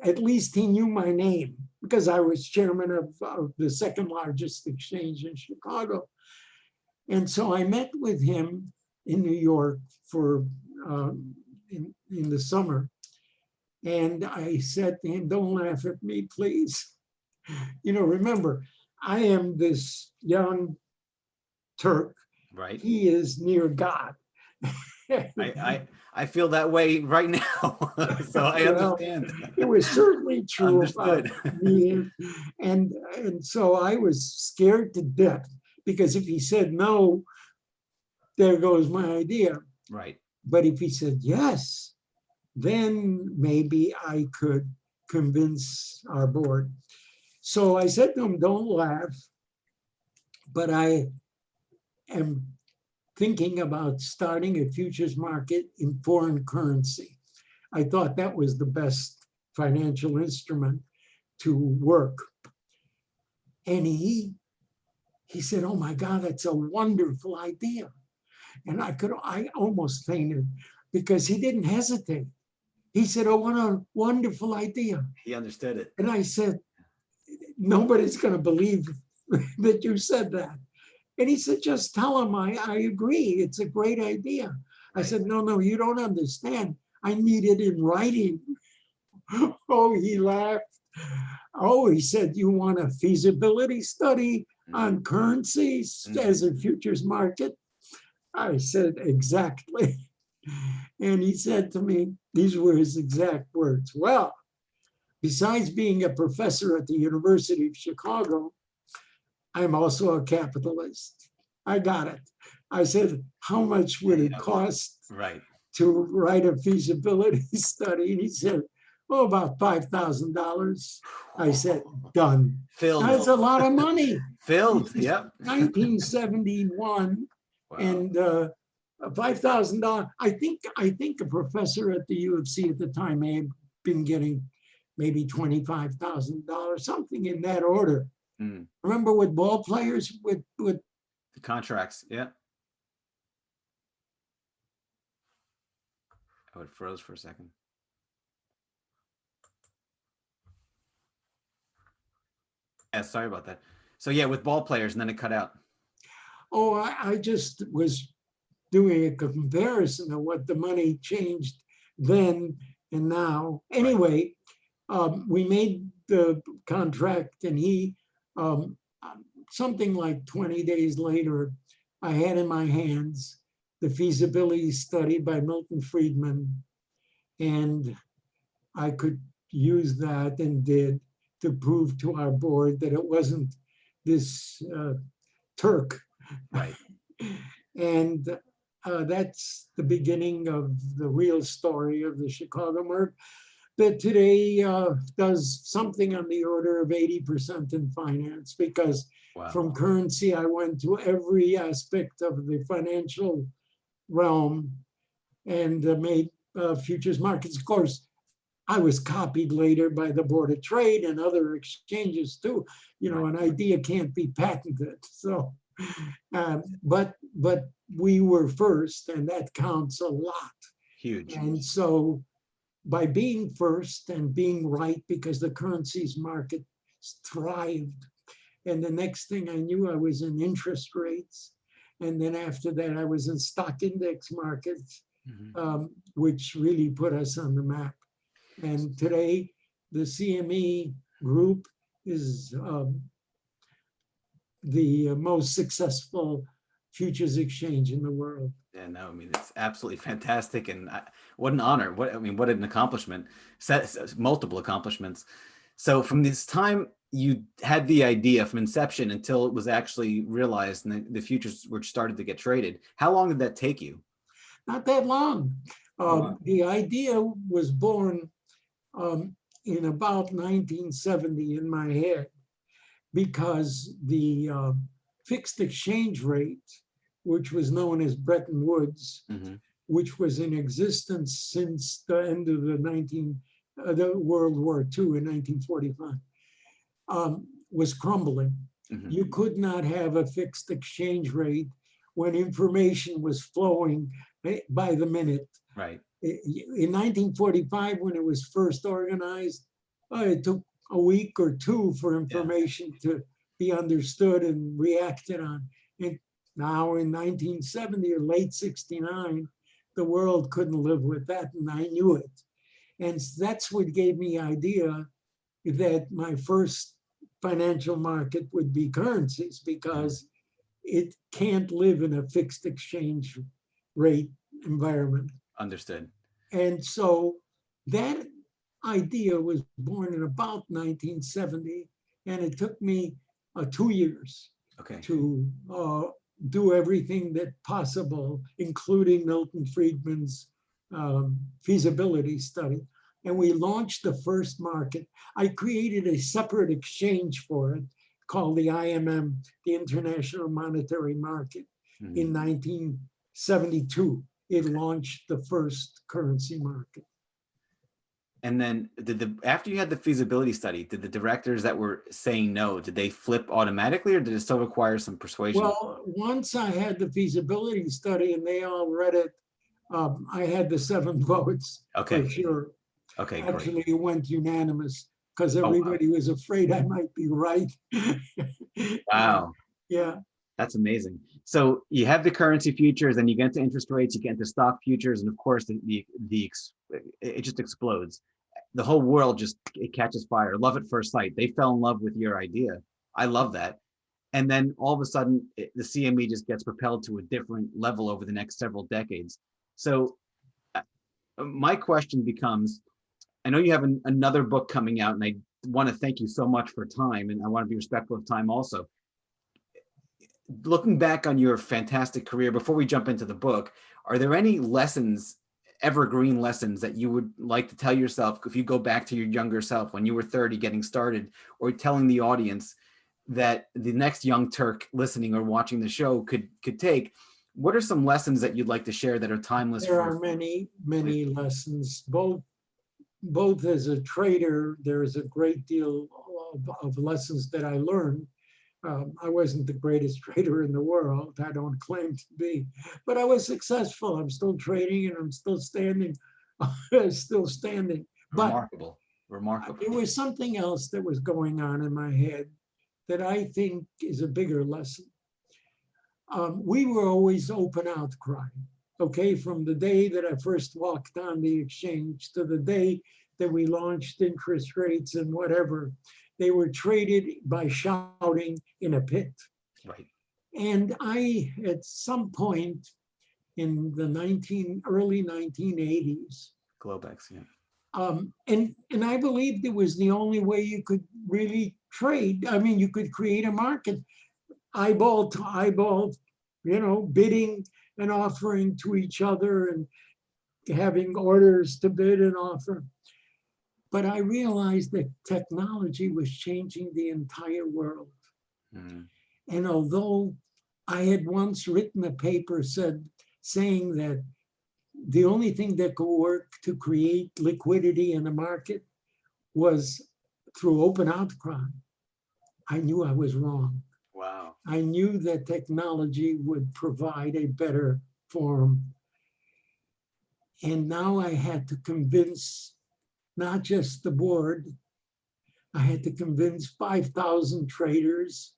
at least he knew my name because I was chairman of the second largest exchange in Chicago. And so I met with him in New York for in the summer. And I said to him, don't laugh at me, please. Remember, I am this young Turk. Right. He is near God. I feel that way right now. So I understand. It was certainly true Understood. about me. And so I was scared to death because if he said no, there goes my idea. Right. But if he said yes, then maybe I could convince our board. So I said to him, don't laugh, but I am thinking about starting a futures market in foreign currency. I thought that was the best financial instrument to work. And he said, oh my God, that's a wonderful idea. And I almost fainted because he didn't hesitate. He said, oh, what a wonderful idea. He understood it. And I said, nobody's going to believe that you said that. And he said, just tell him I agree. It's a great idea. Right. I said, no, you don't understand. I need it in writing. Oh, he laughed. Oh, he said, you want a feasibility study on currencies as a futures market? I said, exactly. And he said to me, these were his exact words. Well, besides being a professor at the University of Chicago, I'm also a capitalist. I got it. I said, how much would it cost to write a feasibility study? And he said, oh, about $5,000. I said, done. Filled. That's a lot of money. Filled, yep. 1971. Wow. And $5,000. I think a professor at the U of C at the time may have been getting maybe $25,000, something in that order. Remember with ball players with the contracts, yeah. Oh, it froze for a second. Yeah, sorry about that. So yeah, with ball players, and then it cut out. Oh, I just was doing a comparison of what the money changed then and now. Anyway, we made the contract, and he, something like 20 days later, I had in my hands the feasibility study by Milton Friedman, and I could use that and did to prove to our board that it wasn't this Turk. Right. And that's the beginning of the real story of the Chicago Merc, that today does something on the order of 80% in finance, because Wow. from currency, I went to every aspect of the financial realm and made futures markets. Of course, I was copied later by the Board of Trade and other exchanges too. You know, an idea can't be patented. So, but we were first, and that counts a lot. Huge. And so by being first and being right, because the currencies market thrived. And the next thing I knew, I was in interest rates. And then after that, I was in stock index markets, which really put us on the map. And today, the CME Group is the most successful futures exchange in the world. Yeah, no, I mean, it's absolutely fantastic. And what an honor. What an accomplishment. Multiple accomplishments. So from this time you had the idea from inception until it was actually realized and the futures were started to get traded, how long did that take you? Not that long. Wow. The idea was born in about 1970 in my head, because the fixed exchange rate, which was known as Bretton Woods, which was in existence since the end of the World War II in 1945, was crumbling. You could not have a fixed exchange rate when information was flowing by the minute. Right. In 1945, when it was first organized, it took a week or two for information to be understood and reacted on. And now in 1970 or late 69, the world couldn't live with that, and I knew it. And that's what gave me the idea that my first financial market would be currencies, because it can't live in a fixed exchange rate environment. Understood. And so that idea was born in about 1970, and it took me 2 years to do everything that possible, including Milton Friedman's feasibility study. And we launched the first market. I created a separate exchange for it called the IMM, the International Monetary Market. In 1972, it launched the first currency market. And then after you had the feasibility study, did the directors that were saying no, did they flip automatically, or did it still require some persuasion? Well, once I had the feasibility study and they all read it, I had the 7 votes for sure. Okay, Actually, great. it went unanimous because everybody was afraid I might be right. Wow. Yeah. That's amazing. So you have the currency futures, and you get into interest rates, you get into stock futures, and of course, it just explodes. The whole world it catches fire. Love at first sight. They fell in love with your idea. I love that. And then all of a sudden, the CME just gets propelled to a different level over the next several decades. So my question becomes, I know you have another book coming out, and I want to thank you so much for time, and I want to be respectful of time also. Looking back on your fantastic career, before we jump into the book, are there any lessons, evergreen lessons, that you would like to tell yourself if you go back to your younger self when you were 30 getting started, or telling the audience that the next young Turk listening or watching the show could take? What are some lessons that you'd like to share that are timeless? There are many lessons, both as a trader. There is a great deal of lessons that I learned. I wasn't the greatest trader in the world. I don't claim to be, but I was successful. I'm still trading, and I'm still standing, still standing. Remarkable. Remarkable. There was something else that was going on in my head that I think is a bigger lesson. We were always open outcry, okay? From the day that I first walked on the exchange to the day that we launched interest rates and whatever, they were traded by shouting in a pit. Right. And I, at some point in the early 1980s, Globex, yeah. And I believed it was the only way you could really trade. I mean, you could create a market, eyeball to eyeball, bidding and offering to each other and having orders to bid and offer. But I realized that technology was changing the entire world. Mm. And although I had once written a paper saying that the only thing that could work to create liquidity in the market was through open outcry, I knew I was wrong. Wow. I knew that technology would provide a better forum. And now I had to convince not just the board, I had to convince 5,000 traders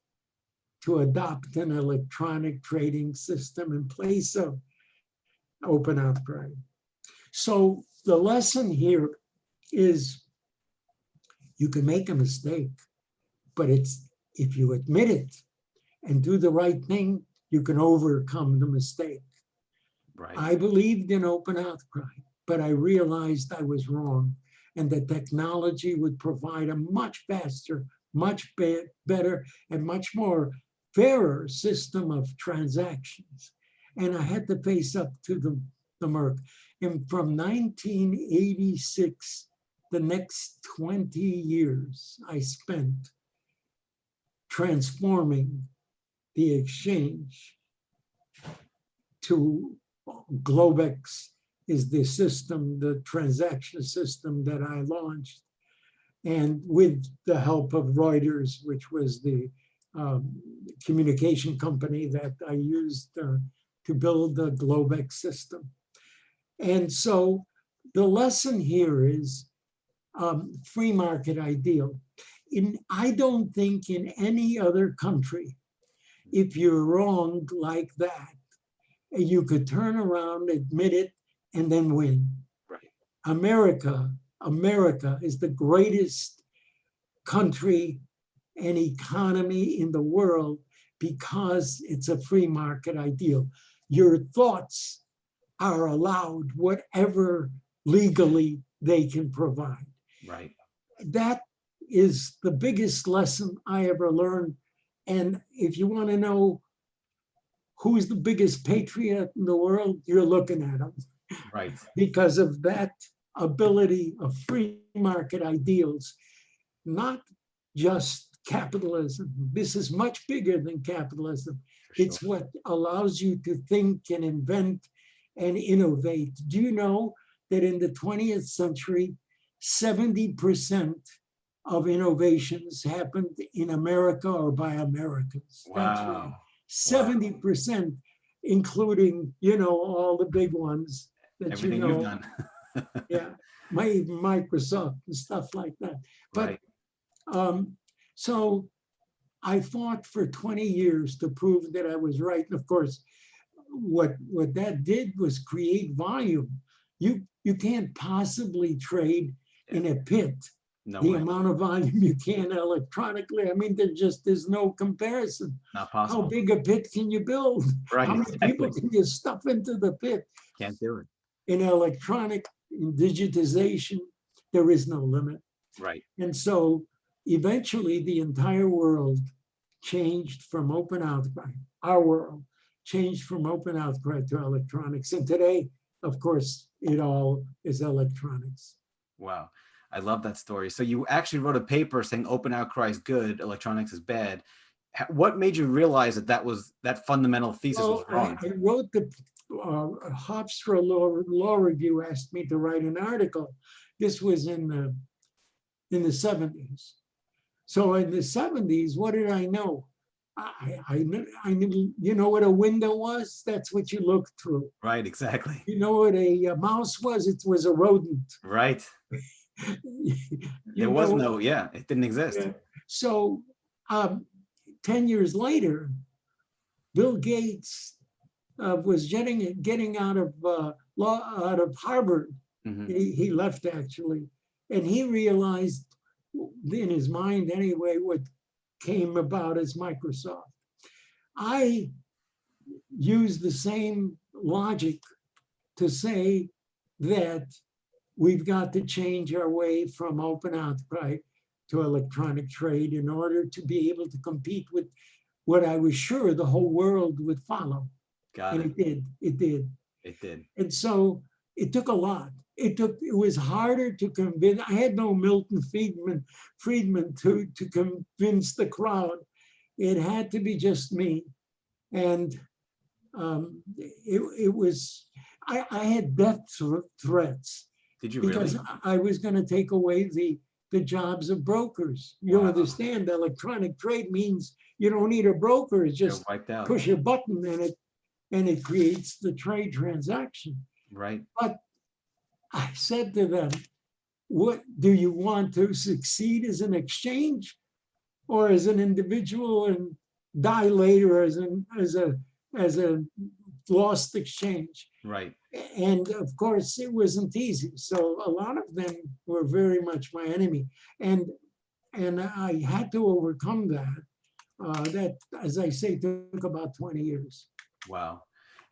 to adopt an electronic trading system in place of open outcry. So the lesson here is you can make a mistake, but it's if you admit it and do the right thing, you can overcome the mistake. Right. I believed in open outcry, but I realized I was wrong and that technology would provide a much faster, much better, and much more fairer system of transactions. And I had to face up to the murk. And from 1986, the next 20 years, I spent transforming the exchange to Globex is the system, the transaction system that I launched. And with the help of Reuters, which was the communication company that I used to build the Globex system. And so the lesson here is free market ideal. I don't think in any other country, if you're wrong like that, you could turn around, admit it, and then win. Right. America is the greatest country and economy in the world because it's a free market ideal. Your thoughts are allowed whatever legally they can provide. Right. That is the biggest lesson I ever learned. And if you want to know who's the biggest patriot in the world, you're looking at him. Right. Because of that ability of free market ideals, not just capitalism. This is much bigger than capitalism. Sure. It's what allows you to think and invent and innovate. Do you know that in the 20th century, 70% of innovations happened in America or by Americans? Wow. That's right. 70%, including, all the big ones that Everything you've done. Yeah, Microsoft and stuff like that. But Right. So I fought for 20 years to prove that I was right. And of course, what that did was create volume. You can't possibly trade in a pit No the way. amount of volume you can electronically. I mean, there's no comparison. Not How possible. big a pit can you build? Right. How many people can you stuff into the pit? Can't do it. In electronic digitization, there is no limit. Right. And so eventually the entire world changed from open outcry. Our world changed from open outcry to electronics. And today, of course, it all is electronics. Wow. I love that story. So you actually wrote a paper saying open outcry is good, electronics is bad. What made you realize that fundamental thesis was wrong? I wrote the Hofstra Law Review asked me to write an article. This was in the 70s. So in the 70s, what did I know? I knew, you know what a window was? That's what you looked through. Right, exactly. You know what a mouse was? It was a rodent. Right. There was no, it didn't exist. Yeah. So 10 years later, Bill Gates was getting out of Harvard. Mhm. He left actually, and he realized in his mind anyway what came about as Microsoft. I used the same logic to say that we've got to change our way from open outcry to electronic trade in order to be able to compete with what I was sure the whole world would follow. Got And it. it did, it did. It did. And so it took a lot. It was harder to convince. I had no Milton Friedman to convince the crowd. It had to be just me. And it was, I had death threats Did you because really? I was going to take away the jobs of brokers. You Wow. understand, electronic trade means you don't need a broker. It's You're just wiped out. push a button and it creates the trade transaction. Right. But I said to them, what do you want to succeed as an exchange or as an individual and die later as a lost exchange? Right. And of course, it wasn't easy. So a lot of them were very much my enemy. And I had to overcome that. That, as I say, took about 20 years. Wow.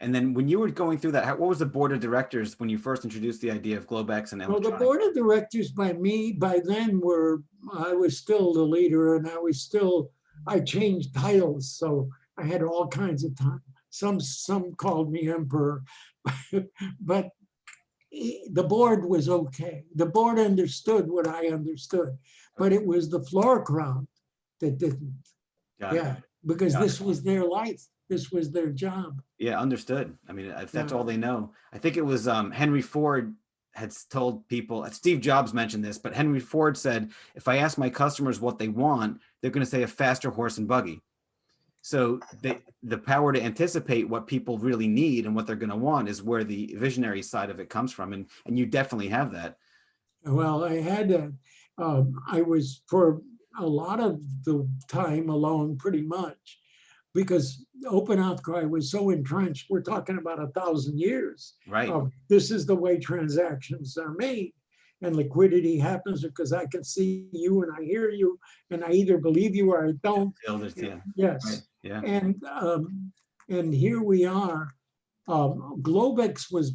And then when you were going through that, what was the board of directors when you first introduced the idea of Globex and Well, electronic? the board of directors by then I was still the leader and I changed titles. So I had all kinds of time. Some called me emperor, but the board was okay. The board understood what I understood, but it was the floor crowd that didn't. Got it. Yeah, because Got this was their life. This was their job. Yeah, understood. I mean, if that's Yeah. all they know. I think it was Henry Ford had told people, Steve Jobs mentioned this, but Henry Ford said, if I ask my customers what they want, they're going to say a faster horse and buggy. So the power to anticipate what people really need and what they're going to want is where the visionary side of it comes from. And you definitely have that. Well, I had that. I was for a lot of the time alone, pretty much, because open outcry was so entrenched. We're talking about 1,000 years. Right. This is the way transactions are made. And liquidity happens because I can see you and I hear you, and I either believe you or I don't. Yeah. Yes. Right. Yeah. And here we are. Globex was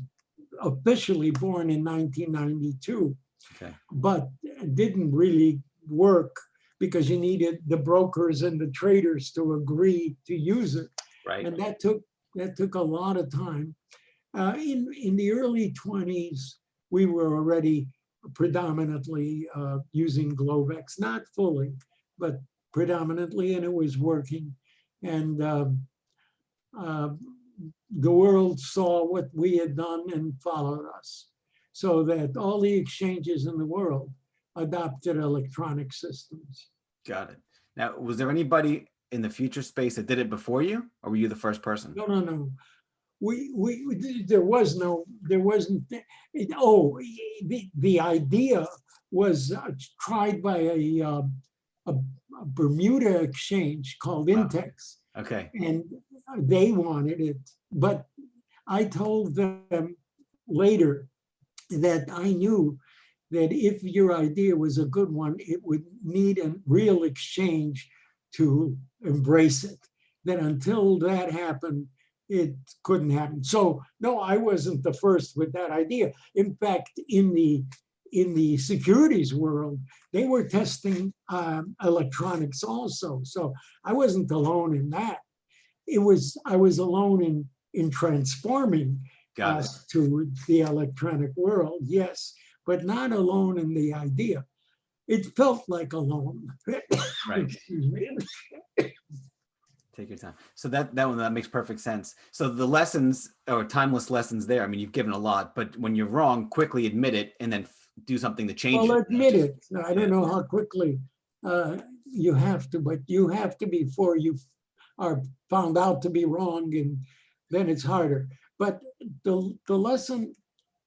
officially born in 1992, Okay. but didn't really work because you needed the brokers and the traders to agree to use it. Right. And that took a lot of time. In the early 20s, we were already predominantly using Globex, not fully, but predominantly, and it was working. And the world saw what we had done and followed us, so that all the exchanges in the world adopted electronic systems. Got it. Now, was there anybody in the future space that did it before you, or were you the first person? No. There wasn't. The idea was tried by a Bermuda exchange called Intex. Okay. And they wanted it, but I told them later that I knew that if your idea was a good one, it would need a real exchange to embrace it. That until that happened, it couldn't happen. So no, I wasn't the first with that idea. In fact, in the securities world, they were testing electronics also. So I wasn't alone in that. I was alone in transforming us to the electronic world, yes, but not alone in the idea. It felt like alone. Right. Excuse me. Take your time. So that makes perfect sense. So the lessons or timeless lessons there, I mean, you've given a lot, but when you're wrong, quickly admit it and then do something to change it. Well, admit it. I don't know how quickly you have to, but you have to before you are found out to be wrong, and then it's harder. But the lesson,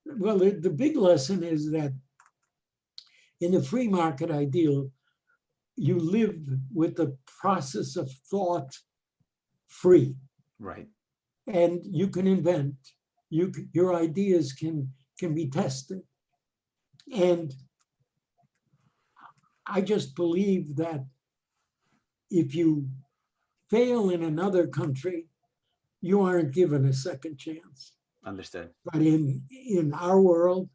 well, the big lesson is that in the free market ideal, you live with the process of thought free. Right. And you can invent, your ideas can be tested. And I just believe that if you fail in another country, you aren't given a second chance. Understood. But in our world,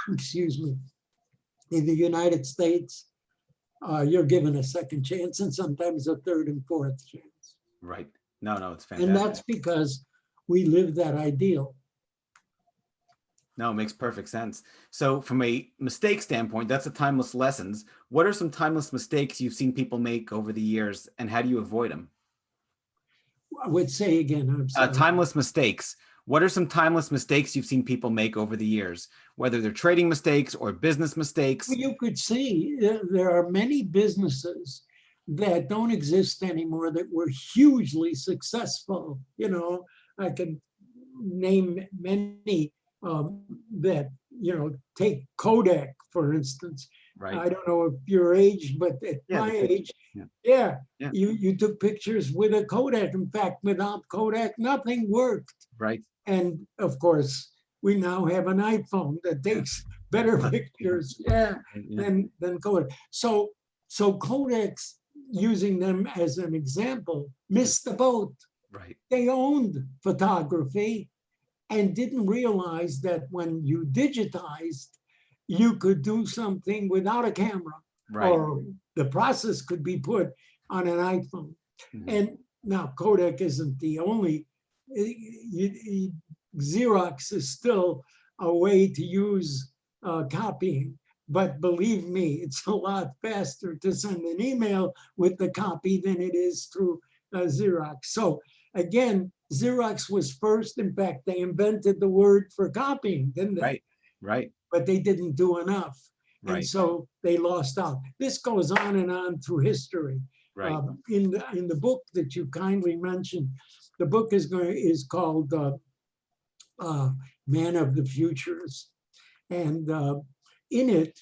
excuse me, in the United States, you're given a second chance and sometimes a third and fourth chance. Right. No, it's And that's fantastic. because we live that ideal. No, it makes perfect sense. So from a mistake standpoint, that's a timeless lessons. What are some timeless mistakes you've seen people make over the years, and how do you avoid them? I would say again, I'm sorry. Timeless mistakes. What are some timeless mistakes you've seen people make over the years, whether they're trading mistakes or business mistakes? Well, you could see there are many businesses that don't exist anymore that were hugely successful. You know, I could name many that, you know, take Kodak, for instance. Right. I don't know if your age, but at my age, yeah, you took pictures with a Kodak. In fact, without Kodak, nothing worked. Right. And of course, we now have an iPhone that takes better pictures, than Kodak. So Kodak's, using them as an example, missed the boat. Right. They owned photography and didn't realize that when you digitized, you could do something without a camera, Right. or the process could be put on an iPhone. Mhm. And now Kodak isn't the only, Xerox is still a way to use copying, but believe me, it's a lot faster to send an email with the copy than it is through Xerox. So again, Xerox was first. In fact, they invented the word for copying, didn't they? Right. Right. But they didn't do enough. And Right. so they lost out. This goes on and on through history. Right. In the book that you kindly mentioned, the book is called Man of the Futures. And in it,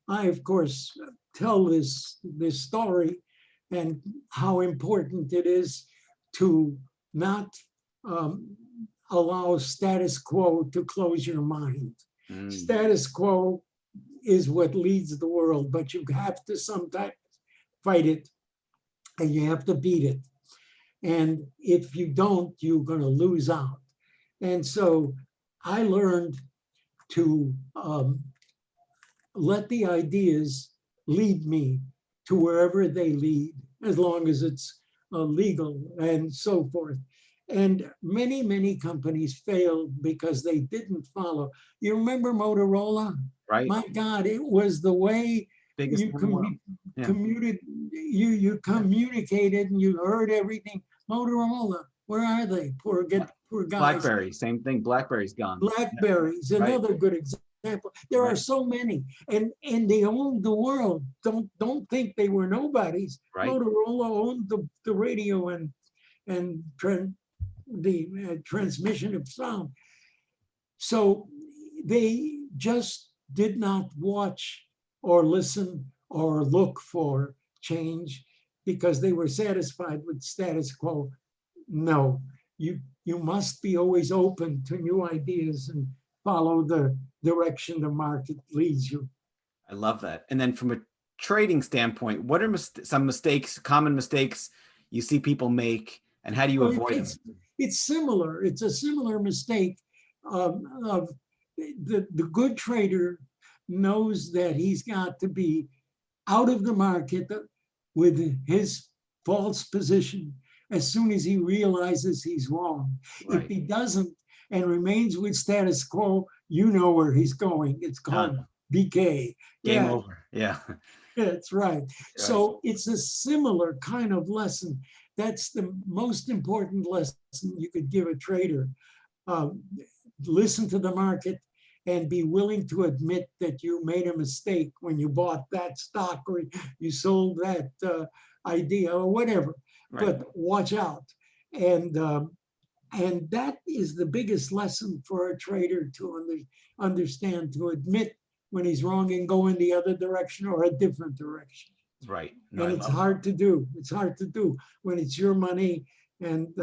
I, of course, tell this story and how important it is to not allow status quo to close your mind. Status quo is what leads the world, but you have to sometimes fight it and you have to beat it. And if you don't, you're going to lose out. And so I learned to let the ideas lead me to wherever they lead, as long as it's legal and so forth. And many, many companies failed because they didn't follow. You remember Motorola? Right. My God, it was the way you communicated and you heard everything. Motorola, where are they? Poor guys. BlackBerry, same thing. BlackBerry's gone. BlackBerry's another good example. There are so many, and they owned the world. Don't think they were nobodies. Right. Motorola owned the radio and the transmission of sound. So they just did not watch or listen or look for change because they were satisfied with status quo. No, you must be always open to new ideas and follow the direction the market leads you. I love that. And then from a trading standpoint, what are some mistakes, common mistakes you see people make, and how do you avoid them? It's similar. It's a similar mistake of the good trader knows that he's got to be out of the market with his false position as soon as he realizes he's wrong. Right. If he doesn't and remains with status quo, you know where he's going. It's called decay. Game over. Yeah. That's right. So it's a similar kind of lesson. That's the most important lesson you could give a trader. Listen to the market and be willing to admit that you made a mistake when you bought that stock or you sold that idea or whatever. Right. But watch out. And that is the biggest lesson for a trader to understand, to admit when he's wrong and go in the other direction or a different direction. Right. No, and it's hard to do. It's hard to do when it's your money and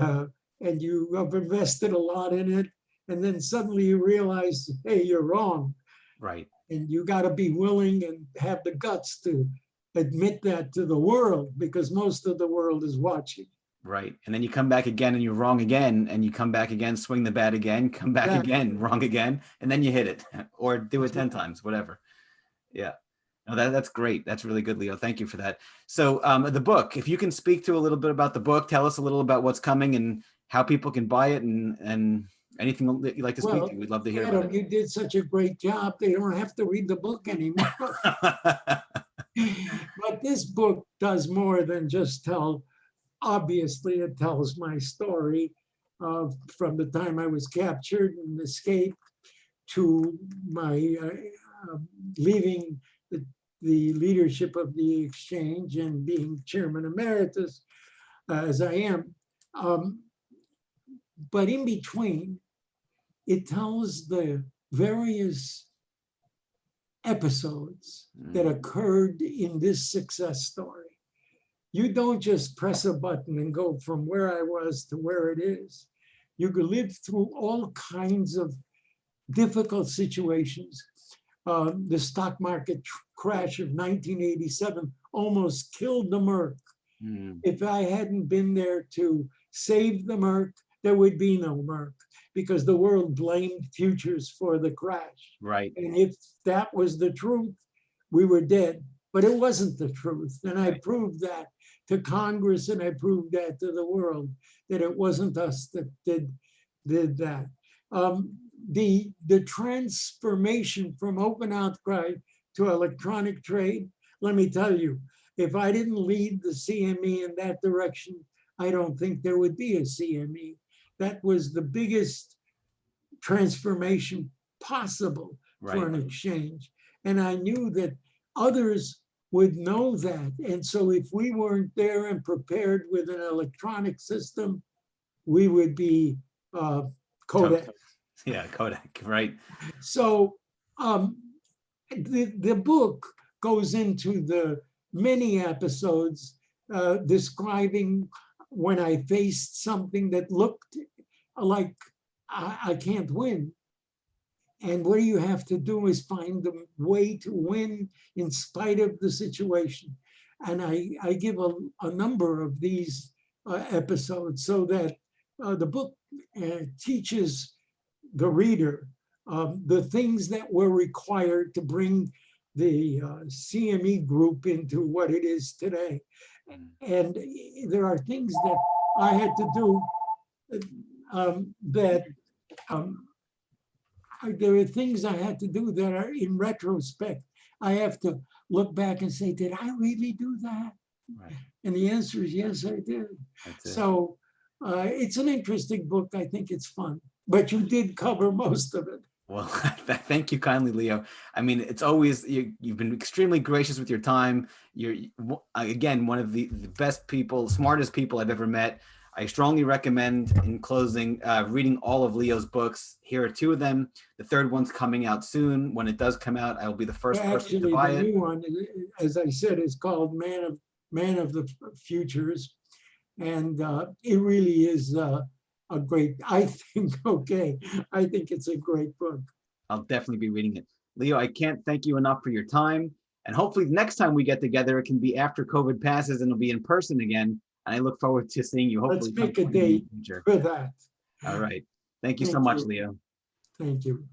you have invested a lot in it. And then suddenly you realize, hey, you're wrong. Right. And you got to be willing and have the guts to admit that to the world, because most of the world is watching. Right. And then you come back again and you're wrong again, and you come back again, swing the bat again, come back That, again, wrong again, and then you hit it or do it that's 10 right. times, whatever. Yeah. No, that's great. That's really good, Leo. Thank you for that. So the book, if you can speak to a little bit about the book, tell us a little about what's coming and how people can buy it, and anything that you'd like to speak to. Well, We'd love to hear about Adam, you did such a great job. They don't have to read the book anymore. it. But this book does more than just tell. Obviously, it tells my story from the time I was captured and escaped to my leaving the leadership of the exchange and being chairman emeritus as I am. But in between, it tells the various episodes that occurred in this success story. You don't just press a button and go from where I was to where it is. You could live through all kinds of difficult situations. The stock market crash of 1987 almost killed the Merc. If I hadn't been there to save the Merc, there would be no Merc, because the world blamed futures for the crash. Right. And if that was the truth, we were dead. But it wasn't the truth. And I proved that to Congress, and I proved that to the world, that it wasn't us that did that. The transformation from open outcry to electronic trade, let me tell you, if I didn't lead the CME in that direction, I don't think there would be a CME. That was the biggest transformation possible for an exchange. And I knew that others would know that. And so if we weren't there and prepared with an electronic system, we would be Kodak. Yeah, Kodak, right. So the book goes into the many episodes describing when I faced something that looked like I can't win. And what you have to do is find the way to win in spite of the situation. And I give a number of these episodes so that the book teaches the reader the things that were required to bring the CME Group into what it is today. And there are things that I had to do there are things I had to do that are in retrospect. I have to look back and say, did I really do that? Right. And the answer is yes, I did. So it's an interesting book. I think it's fun, but you did cover most of it. Well, thank you kindly, Leo. I mean, it's always, you've been extremely gracious with your time. You're, again, one of the best people, smartest people I've ever met. I strongly recommend, in closing, reading all of Leo's books. Here are two of them. The third one's coming out soon. When it does come out, I will be the first person to buy it. The new one, as I said, is called Man of the Futures. And it really is a great, I think it's a great book. I'll definitely be reading it. Leo, I can't thank you enough for your time. And hopefully next time we get together, it can be after COVID passes and it'll be in person again. And I look forward to seeing you. Hopefully, let's make a date for that. All right. Thank you so much, Leo. Thank you.